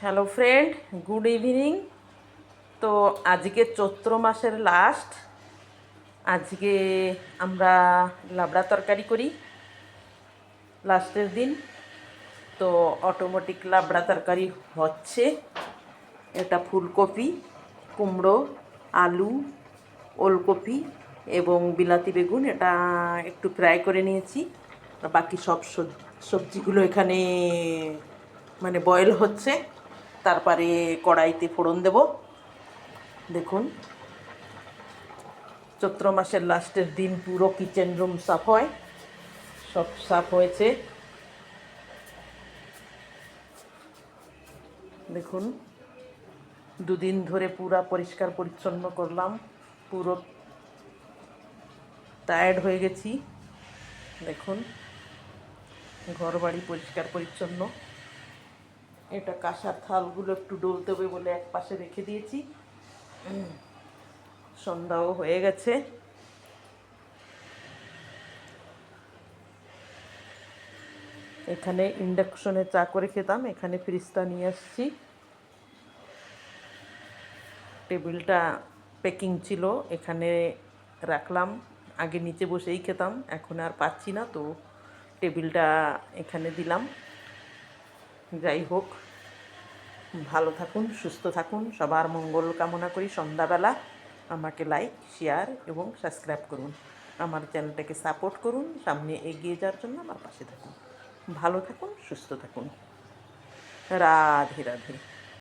Hello friend, good evening. তো আজকে চৈত্র মাসের লাস্ট। আজকে আমরা লাবড়া তরকারি করি লাস্টের দিন। তো অটোমেটিক লাবড়া তরকারি হচ্ছে। এটা ফুলকপি, কুমড়ো, আলু, ওলকপি এবং বিলাতি বেগুন এটা একটু ফ্রাই করে নিয়েছি। আর বাকি সব সবজিগুলো এখানে মানে বয়েল হচ্ছে। তারপরে কড়াইতে ফোড়ন দেব। দেখুন, চৈত্র মাসের লাস্টের দিন পুরো কিচেন রুম সাফ হয়, সব সাফ হয়েছে। দেখুন, দুদিন ধরে পুরা পরিষ্কার পরিচ্ছন্ন করলাম, পুরো টায়ার্ড হয়ে গেছি। দেখুন, ঘর বাড়ি পরিষ্কার পরিচ্ছন্ন। এটা কাঁসার থালগুলো একটু ডলতে হবে বলে এক পাশে রেখে দিয়েছি। সন্ধ্যাও হয়ে গেছে। এখানে ইন্ডাকশনে চা করে খেতাম, এখানে ফ্রিজটা নিয়ে আসছি। টেবিলটা প্যাকিং ছিল, এখানে রাখলাম। আগে নিচে বসেই খেতাম, এখন আর পাচ্ছি না, তো টেবিলটা এখানে দিলাম। যাই হোক, ভালো থাকুন, সুস্থ থাকুন, সবার মঙ্গল কামনা করি। সন্ধ্যাবেলা আমাকে লাইক, শেয়ার এবং সাবস্ক্রাইব করুন। আমার চ্যানেলটাকে সাপোর্ট করুন, সামনে এগিয়ে যাওয়ার জন্য আমার পাশে থাকুন। ভালো থাকুন, সুস্থ থাকুন। রাধে রাধে।